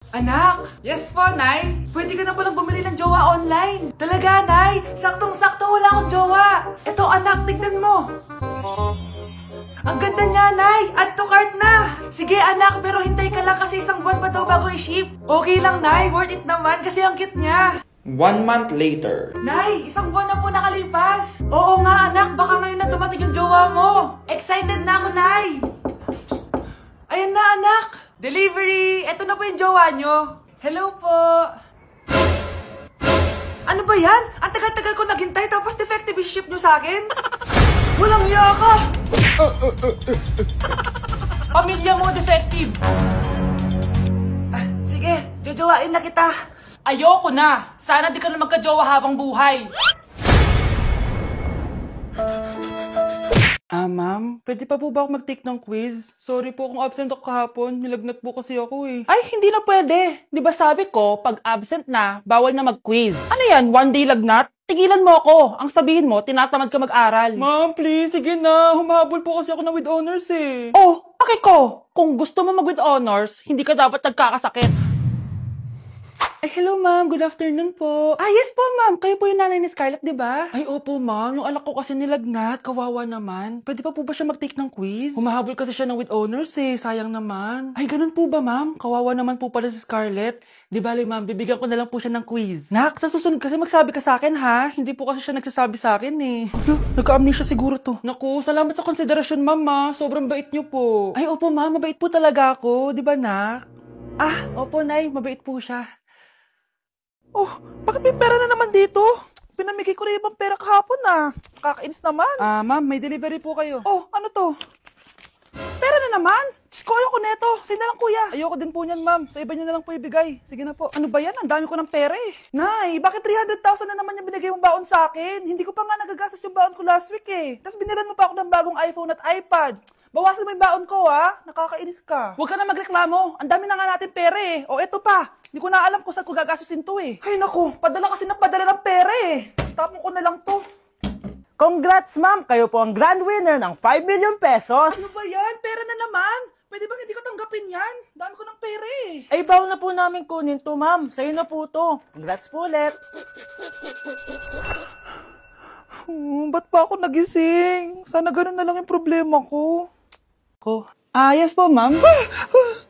Anak! Yes po, Nay! Pwede ka na palang bumili ng jowa online! Talaga, Nay! Saktong-sakto wala akong jowa! Eto, anak, tignan mo! Ang ganda niya, Nay! Add to cart na! Sige, anak, pero hintay ka lang kasi isang buwan pa daw bago i-ship. Okay lang, Nay. Worth it naman kasi ang cute niya. 1 month later. Nay, isang buwan na po nakalipas. Oo nga, anak. Baka ngayon na dumating yung jowa mo. Excited na ako, Nay. Ayan na, anak. Delivery. Eto na po yung jowa nyo. Hello po. Ano ba yan? Ang tagal-tagal ko naghintay tapos defective ship nyo sa akin? Walang iya ka. Pamilya mo defective. Sige, jojowain na kita. Ayoko na. Sana di ka na magka-jowa habang buhay. Ma'am, pwede pa po ba ako mag-take ng quiz? Sorry po kung absent ako kahapon. Nilagnat po kasi ako eh. Ay, hindi na pwede. Di ba sabi ko, pag absent na, bawal na mag-quiz. Ano yan, one day lagnat? Tigilan mo ako. Ang sabihin mo, tinatamad ka mag-aral. Ma'am, please, sige na. Humahabol po kasi ako na with honors eh. Oh, pake ko. Kung gusto mo mag-with honors, hindi ka dapat nagkakasakit. Ay, hello ma'am. Good afternoon po. Yes po ma'am. Kayo po yung nanay ni Scarlett, di ba? Ay, opo ma'am. Yung anak ko kasi nilagnat. Kawawa naman. Pwede pa po ba siya mag-take ng quiz? Humahabol kasi siya ng with honors eh. Sayang naman. Ay, ganun po ba ma'am? Kawawa naman po pala si Scarlett. Di bali ma'am, bibigyan ko na lang po siya ng quiz. Nak, sa susunod kasi magsabi ka sa akin ha. Hindi po kasi siya nagsasabi sa akin eh. Nagka-amnesia siguro to. Naku, salamat sa konsiderasyon ma'am. Sobrang bait niyo po. Ay, opo ma'am. Mabait po talaga ako. Di ba nak? Opo nay. Mabait po siya. Oh, bakit may pera na naman dito? Pinamigay ko na ibang pera kahapon Kakainis naman. Ma'am, may delivery po kayo. Oh, ano to? Pera na naman? Diyos ko, ayoko neto. Sa'yo na lang kuya. Ayoko din po niyan ma'am. Sa iba niyo na lang po ibigay. Sige na po. Ano ba yan? Ang dami ko ng pera eh. Nay, bakit 300,000 na naman yung binigay mong baon sa akin? Hindi ko pa nga nagagastos yung baon ko last week eh. Tapos biniran mo pa ako ng bagong iPhone at iPad. Bawasan mo yung baon ko Nakakainis ka. Huwag ka na magreklamo. Ang dami na nga natin pera eh. O eto pa. Hindi ko na alam kung saan ko gagastusin to eh. Ay naku, padala kasi ng padala ng pera eh. Tapon ko na lang to. Congrats ma'am! Kayo po ang grand winner ng 5 million pesos! Ano ba yan? Pera na naman. Pwede ba hindi ko tanggapin yan? Dami ko ng pera eh. Ay, bawal na po namin kunin to ma'am. Sa'yo na po to. Congrats po ulit. Ba't pa ako nagising? Sana ganun na lang yung problema ko. Yes po, ma'am.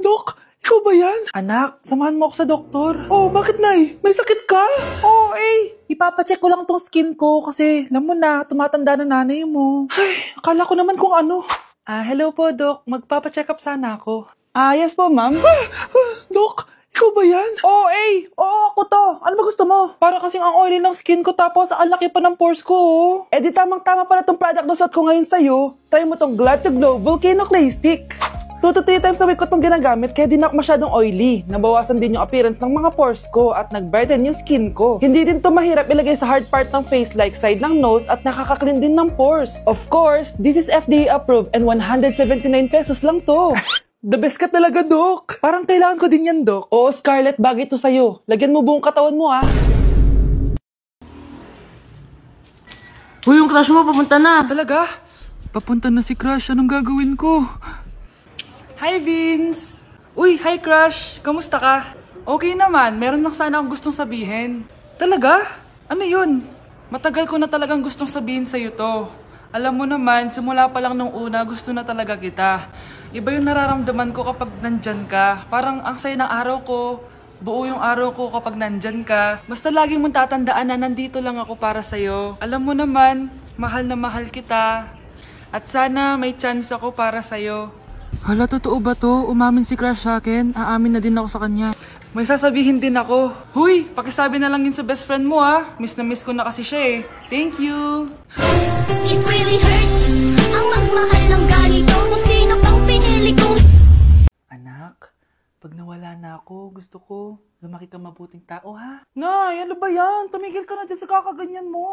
Dok, ikaw ba yan? Anak, samahan mo ako sa doktor. Oh, bakit nay? May sakit ka? Oo, ipapacheck ko lang tong skin ko kasi alam mo na, tumatanda na nanay mo. Ay, akala ko naman kung ano. Hello po, Dok. Magpapacheck up sana ako. Yes po, ma'am. Dok, ikaw ba yan? Oo, ako to. Ano ba gusto mo? Para kasing ang oily ng skin ko tapos ang laki pa ng pores ko, di tamang-tama pala tong product na suot ko ngayon sa'yo. Try mo tong Glad to Glow Volcano Clay Stick. 2 to 3 times a week ko itong ginagamit kaya di na ako masyadong oily. Nabawasan din yung appearance ng mga pores ko at nag-brighten yung skin ko. Hindi din to mahirap ilagay sa hard part ng face like side ng nose at nakaka-clean din ng pores. Of course, this is FDA approved and 179 pesos lang to. The best ka talaga, Dok. Parang kailangan ko din yan, Dok. Oo, Scarlett, bagay to sa'yo. Lagyan mo buong katawan mo, Uy, yung crush mo papunta na. Talaga? Papunta na si Crush. Anong gagawin ko? Hi, Vince! Uy, hi, Crush! Kamusta ka? Okay naman. Meron lang sana akong gustong sabihin. Talaga? Ano yun? Matagal ko na talagang gustong sabihin sa'yo to. Alam mo naman, simula pa lang nung una, gusto na talaga kita. Iba yung nararamdaman ko kapag nandyan ka. Parang ang saya ng araw ko. Buo yung araw ko kapag nandyan ka. Basta lagi mong tatandaan na nandito lang ako para sa'yo. Alam mo naman, mahal na mahal kita. At sana may chance ako para sa'yo. Hala, totoo ba to? Umamin si Crush sa akin. Aamin na din ako sa kanya. May sasabihin din ako. Huy, pakisabi na lang yun sa best friend mo Miss na miss ko na kasi siya eh. Thank you! It really hurts ang magmahal ng ganito kung sino pang pinili ko. Anak, pag nawala na ako, gusto ko lumaki ka mabuting tao, ha? Nay, ano ba yan? Tumigil ka na dyan sa kakaganyan mo.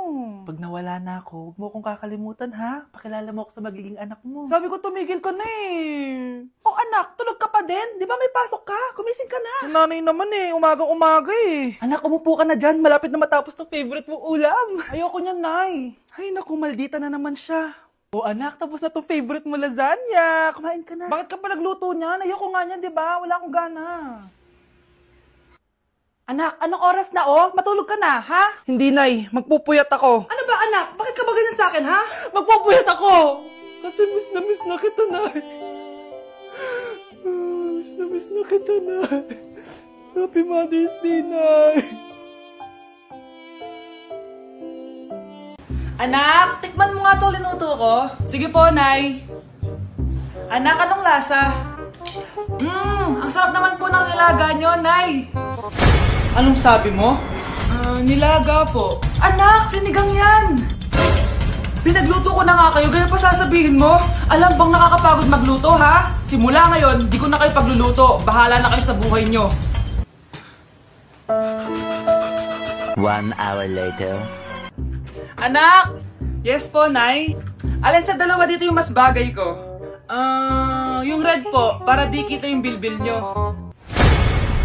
Pag nawala na ako, huwag mo akong kakalimutan, ha? Pakilala mo ako sa magiging anak mo. Sabi ko, tumigil ka na eh. Oh, anak, tulog ka pa din? Di ba may pasok ka? Gumising ka na. Si nanay naman umagang-umaga eh. Anak, umupo ka na dyan. Malapit na matapos ng favorite mong ulam. Ayoko niyan, Nay. Ay, naku, maldita na naman siya. Oh, anak, tapos na to favorite mo lasagna. Kumain ka na. Bakit ka pa nagluto niyan? Ayoko nga niyan, di ba? Wala akong gana. Anak, anong oras na oh? Matulog ka na, ha? Hindi, Nay. Magpupuyat ako. Ano ba, anak? Bakit ka ba ganyan sa akin, ha? Magpupuyat ako! Kasi miss na kita, Nay. Miss na kita, Nay. Happy Mother's Day, Nay. Anak, tikman mo nga to linuto ko. Sige po, Nay. Anak, anong lasa? Ang sarap naman po ng nilaga nyo, Nay. Anong sabi mo? Nilaga po. Anak, sinigang yan! Pinagluto ko na nga kayo, ganyan pa sasabihin mo? Alam bang nakakapagod magluto, ha? Simula ngayon, di ko na kayo pagluluto. Bahala na kayo sa buhay nyo. 1 hour later. Anak! Yes po, Nay. Alin sa dalawa dito yung mas bagay ko? Yung red po, para di kita yung bilbil nyo.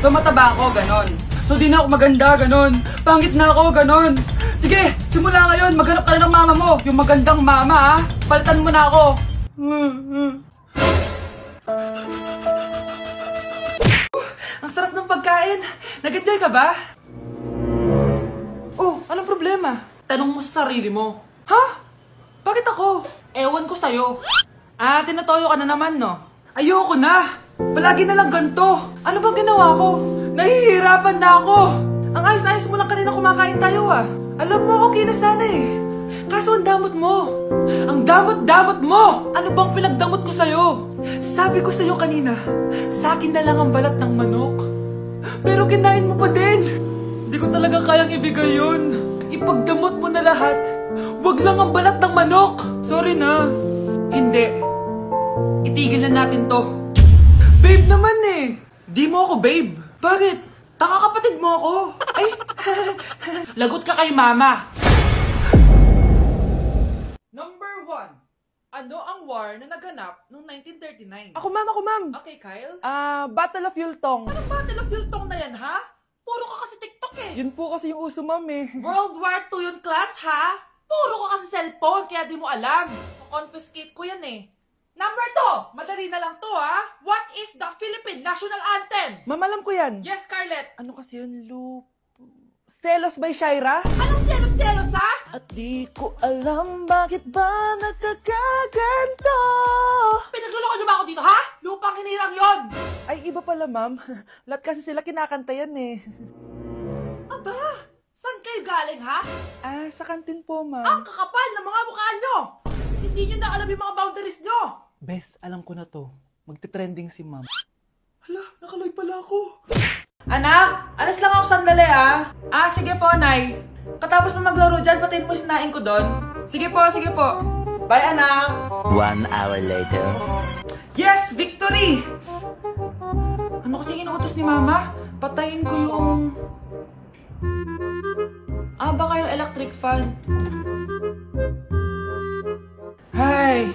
So mataba ako, ganon. So di na ako maganda, ganon. Pangit na ako, ganon. Sige, simula ngayon, maghanap ka na ng mama mo. Yung magandang mama, ha? Palitan mo na ako. Ang sarap ng pagkain. Nag-enjoy ka ba? Oh, anong problema? Tanong mo sa sarili mo. Ha? Bakit ako? Ewan ko sa'yo. Tinatoyo ka na naman, no? Ayoko na! Palagi na lang ganito. Ano bang ginawa ko? Nahihirapan na ako. Ang ayos-ayos mo lang kanina kumakain tayo, ah. Alam mo, okay na sana eh. Kaso ang damot mo. Ang damot-damot mo! Ano bang pinagdamot ko sa'yo? Sabi ko sa'yo kanina, sa akin na lang ang balat ng manok. Pero kinain mo pa din. Hindi ko talaga kayang ibigay yun. Ipagdamot mo na lahat. Wag lang ang balat ng manok. Sorry na. Hindi. Itigil na natin to. Babe naman eh. Di mo ako babe. Bakit? Tanga kapatid mo ako. Ay, lagot ka kay mama. Number 1. Ano ang war na naganap noong 1939? Ako ma'am. Okay, Kyle? Battle of Yultong. Anong Battle of Yultong na yan, ha? Puro ka kasi TikTok eh. Yun po kasi yung uso, ma'am eh. World War II yun, class, ha? Puro ka kasi cellphone, kaya di mo alam. Confiscate ko yan eh. Number 2, madali na lang to, ha? What is the Philippine National Anthem? Ma'am, alam ko yan. Yes, Scarlett. Ano kasi yun, Selos by Shaira? Anong selos-selos, ha? At di ko alam bakit ba nagkakaganto. Pinagluloko niyo ba ako dito, ha? Lupang hinirang yon. Ay, iba pala, ma'am. Lahat kasi sila kinakanta yan eh. Aba, saan kayo galing, ha? Sa kantin po, Ang ma'am. kakapal ng mga mukha nyo. Hindi nyo na alam yung mga boundaries nyo. Bes, alam ko na to. Magte-trending si ma'am. Hala, nakaloy pala ako. Anak, alas lang ako sandali, ah. Sige po, Nay. Katapos mo maglaro dyan, patayin mo sinain ko doon. Sige po. Bye, anak. 1 hour later. Yes, victory! Ano kasi inuutos ni Mama? Patayin ko yung... baka yung electric fan. Hay!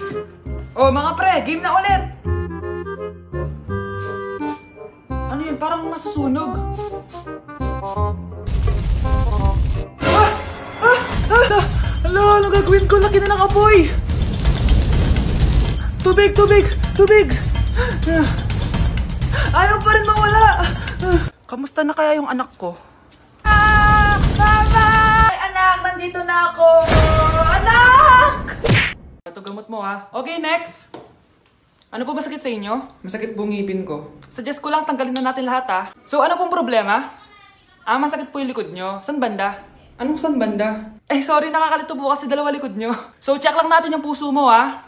Oh, mga pre, game na ulit! Ano yun? Parang nasusunog. Hala, ano gagawin ko? Laki na ng apoy! Tubig! Ayaw pa rin mawala! Kamusta na kaya yung anak ko? Mama! Ay, anak! Nandito na ako! Anak! Ito gamot mo, ha? Okay, next! Ano po ba sakit sa inyo? Masakit po ngipin ko. Suggest ko lang tanggalin na natin lahat, ha? So, ano pong problema? Masakit po yung likod nyo. San banda? Anong san banda? Sorry, nakakalito po kasi dalawa likod nyo. So, check lang natin yung puso mo, ha?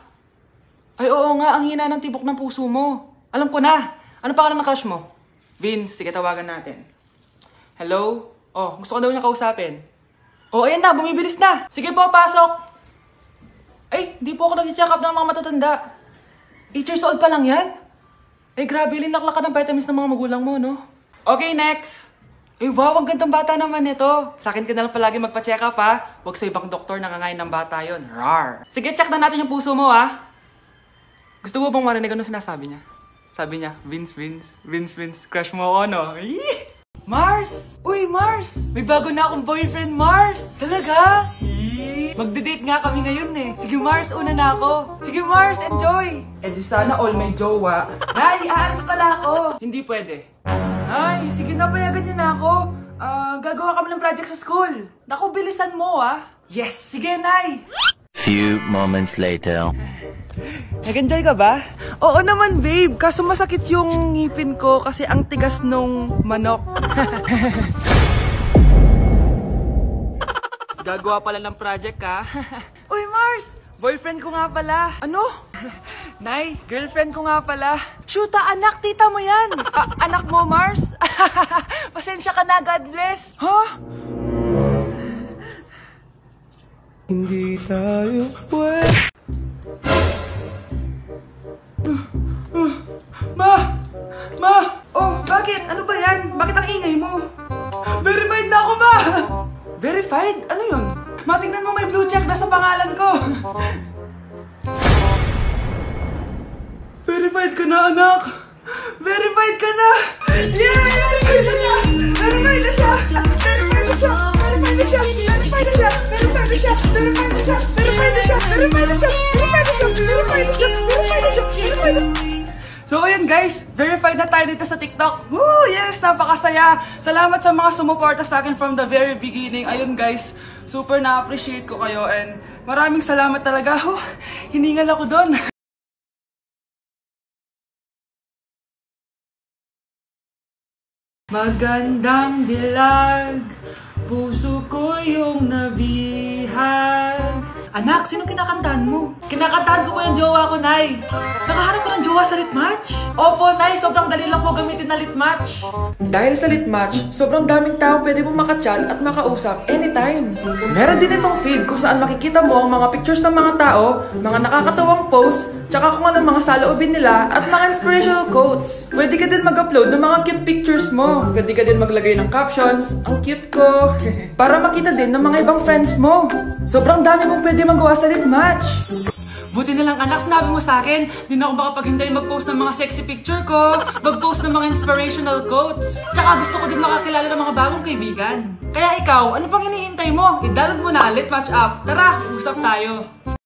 Ay, oo nga, ang hina ng tibok ng puso mo. Alam ko na. Ano pangalan ng crush mo? Vince, sige, tawagan natin. Hello? Oh, gusto ko daw niya kausapin. Oh, ayan na, bumibilis na. Sige po, pasok. Ay, di po ako nag-check up ng mga matatanda. 8 years old pa lang yan? Grabe, linaklak ka ng vitamins ng mga magulang mo, no? Okay, next. Wow, ang gandang bata naman ito. Sa akin ka na lang palagi magpa-check up, ha? Huwag sa ibang doktor, nangangain ng bata yon. Rar. Sige, check na natin yung puso mo, ha? Gusto mo bang marinig ano sinasabi niya? Sabi niya, Vince, crush mo ako, no? Mars! Uy, Mars! May bago na akong boyfriend, Mars! Talaga? Magde-date nga kami ngayon eh. Sige, Mars, una na ako. Sige, Mars, enjoy! Di sana all may jowa. Nay, aalis pala ako. Hindi pwede. Nay, sige na, payagan niyo na ako. Gagawa kami ng project sa school. Naku, bilisan mo Yes, sige, Nay. Few moments later. Nag-enjoy ka ba? Oo naman, babe. Kaso masakit yung ngipin ko kasi ang tigas nung manok. Gagawa pala ng project, Uy, Mars! Boyfriend ko nga pala. Ano? Nay, girlfriend ko nga pala. Shoota, anak, tita mo yan. Anak mo, Mars? Pasensya ka na, God bless. Hindi tayo pwede. Ma! Oh, bakit? Ano ba yan? Bakit ang ingay mo? Verified na ako, Ma! Verified? Ano yun? Ma, tingnan mo, may blue check na sa pangalan ko. Verified ka na, anak! Verified ka na! Yay! Verified na siya! Verified na siya! Verified na siya! Verified na siya! Verified na siya! Verified na siya! Verified na siya! Verified na siya! Verified na siya! Verified na siya! Verified na siya! Verified na siya! Verified na siya! So ayun guys, verified na tayo dito sa TikTok. Woo! Yes! Napakasaya! Salamat sa mga sumuporta sa akin from the very beginning. Ayun guys, super na-appreciate ko kayo and maraming salamat talaga. Hiningal ako doon. Magandang dilag, puso ko yung nabihag. Anak, sino kinakantahan mo? Kinakantahan ko po yung jowa ko, Nay. Nakaharap ka ng jowa sa litmatch? Opo, Nay. Sobrang dali lang po gamitin na litmatch. Dahil sa litmatch, sobrang daming tao pwede mo makachat at makausap anytime. Meron din itong feed kung saan makikita mo ang mga pictures ng mga tao, mga nakakatawang posts, tsaka kung anong mga saloobin nila at mga inspirational quotes. Pwede ka din mag-upload ng mga cute pictures mo. Pwede ka din maglagay ng captions, ang cute ko, para makita din ng mga ibang friends mo. Sobrang dami mong pwede magawa sa litmatch. Buti na lang anak, sinabi mo sa akin, di na ako makapaghintay mag-post ng mga sexy picture ko, mag-post ng mga inspirational quotes. Tsaka gusto ko din makakilala ng mga bagong kaibigan. Kaya ikaw, ano pang hinihintay mo? I-download mo na ang Litmatch app. Tara, usap tayo.